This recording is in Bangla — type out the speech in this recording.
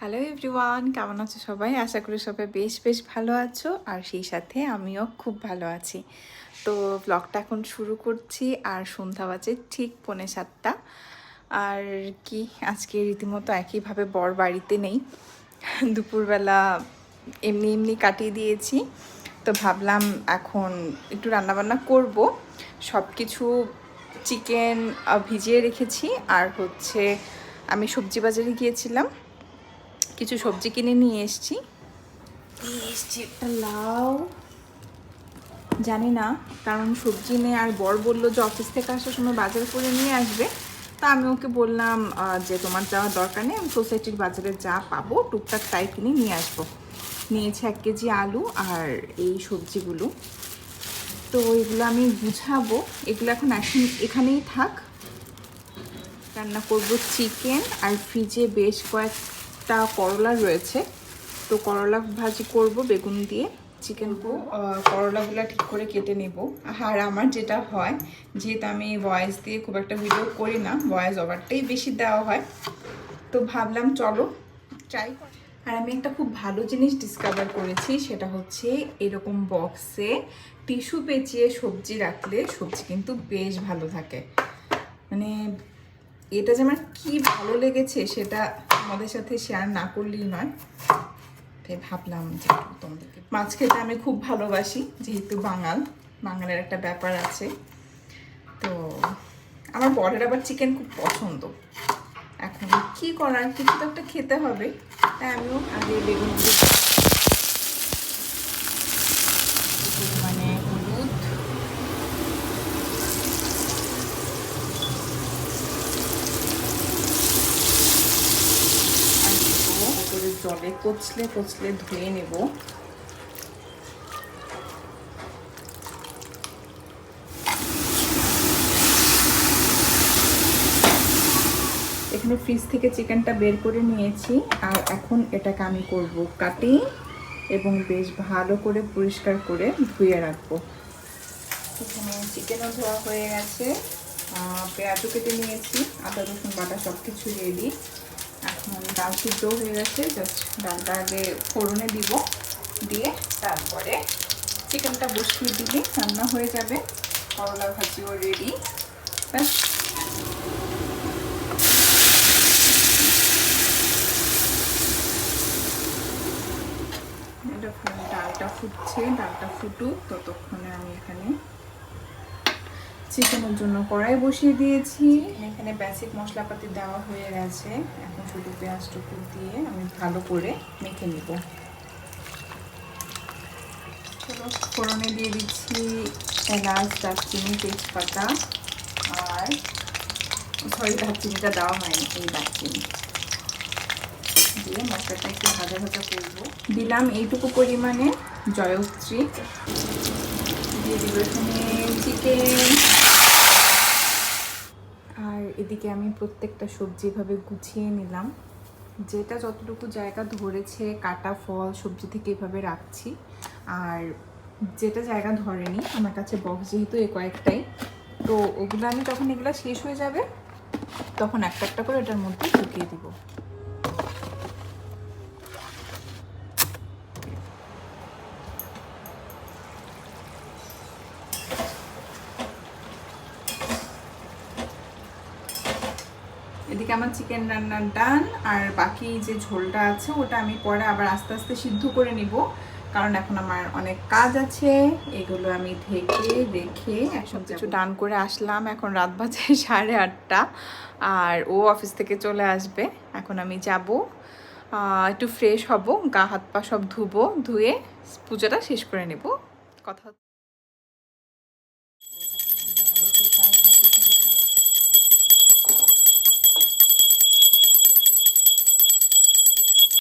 হ্যালো এভরিওয়ান, কেমন আছো সবাই? আশা করি সবাই বেশ ভালো আছো, আর সেই সাথে আমিও খুব ভালো আছি। তো ব্লগটা এখন শুরু করছি, আর সন্ধ্যা বাজে ঠিক 6:45। আর কি, আজকে রীতিমতো একইভাবে বর বাড়িতে নেই, দুপুরবেলা এমনি কাটিয়ে দিয়েছি। তো ভাবলাম এখন একটু রান্নাবান্না করব। সব কিছু চিকেন ভিজিয়ে রেখেছি, আর হচ্ছে আমি সবজি বাজারে গিয়েছিলাম, কিছু সবজি কিনে নিয়ে এসেছি একটা লাউ, জানি না কারণ সবজি নেই। আর বর বললো যে অফিস থেকে আসার সময় বাজার করে নিয়ে আসবে। তা আমি ওকে বললাম যে তোমার যাওয়ার দরকার নেই, আমি সোসাইটির বাজারে যা পাবো টুকটাক তাই কিনে নিয়ে আসবো। নিয়েছি 1 কেজি আলু আর এই সবজিগুলো। তো এগুলো আমি বুঝাবো, এগুলো এখন এখানেই থাক। রান্না করব চিকেন, আর ফ্রিজে বেশ কয়েকটা করলা রয়েছে, তো করলা ভাজি করব বেগুন দিয়ে। চিকেন করলাগুলো ঠিক করে কেটে নেব। আর আমার যেটা হয়, যেহেতু আমি ভয়েস দিয়ে খুব একটা ভিডিও করি না, ভয়েস ওভারটাই বেশি দেওয়া হয়, তো ভাবলাম চলো ট্রাই করি। আর আমি একটা খুব ভালো জিনিস ডিসকভার করেছি, সেটা হচ্ছে এরকম বক্সে টিস্যু পেঁচিয়ে সবজি রাখলে সবজি কিন্তু বেশ ভালো থাকে। মানে এটা যে আমার কি ভালো লেগেছে সেটা আমাদের সাথে শেয়ার না করলেই নয়, তাই ভাবলাম যে তোমাদেরকে। মাছ খেতে আমি খুব ভালোবাসি, যেহেতু বাঙালের একটা ব্যাপার আছে। তো আমার বরের আবার চিকেন খুব পছন্দ। এখন কি করার, কিছু তো একটা খেতে হবে, তাই আমিও আগে বেগুন মানে হলুদ, করে জলে কচলে ধুয়ে নেব। এখানে ফ্রিজ থেকে চিকেনটা বের করে নিয়েছি, আর এখন এটাকে আমি করব কাটিং, এবং বেশ ভালো করে পরিষ্কার করে ধুয়ে রাখবো। এখানে চিকেনও ধোয়া হয়ে গেছে, পেঁয়াজও কেটে নিয়েছি, আদা রসুন বাটা সব কিছু রেডি। এখন ডাল সিদ্ধ হয়ে গেছে, জাস্ট ডালটা আগে ফোড়নে দিব, দিয়ে তারপরে চিকেনটা বসিয়ে দিলে রান্না হয়ে যাবে। করলা ভাজিও রেডি, ব্যাস। ডালটা ফুটছে, ডালটা ফুটুক, ততক্ষণে আমি এখানে চিকেনের জন্য কড়াই বসিয়ে দিয়েছি। এখানে বেসিক মশলাপাতি দেওয়া হয়ে গেছে, এখন শুধু পেঁয়াজ টুকু দিয়ে আমি ভালো করে মেখে নিব। চলো ফোড়নে দিয়ে দিচ্ছি এলাচ, দারচিনি, তেজপাতা, আর দারচিনিটা দেওয়া হয়নি, এই দারচিনি দিয়ে মশলাটা একটু ভাজা করবো। দিলাম এইটুকু পরিমাণে জয়ত্রী, দিয়ে দিব এখানে চিকেন। আর এদিকে আমি প্রত্যেকটা সবজি এভাবে গুছিয়ে নিলাম, যেটা যতটুকু জায়গা ধরেছে কাটা ফল সবজি থেকে এভাবে রাখছি। আর যেটা জায়গা ধরেনি, আমার কাছে বক্স যেহেতু কয়েকটাই, তো ওগুলো আমি তখন এগুলো শেষ হয়ে যাবে তখন একটা একটা করে এটার মধ্যে ঢুকিয়ে দিব। এদিকে আমার চিকেন রান্নার ডান, আর বাকি যে ঝোলটা আছে ওটা আমি পরে আবার আস্তে আস্তে সিদ্ধ করে নিব, কারণ এখন আমার অনেক কাজ আছে। এগুলো আমি ঢেকে রেখে সব কিছু ডান করে আসলাম। এখন রাত বাজে 8:30, আর ও অফিস থেকে চলে আসবে। এখন আমি যাব, একটু ফ্রেশ হব, গা হাত পা সব ধুয়ে পুজোটা শেষ করে নেব। কথা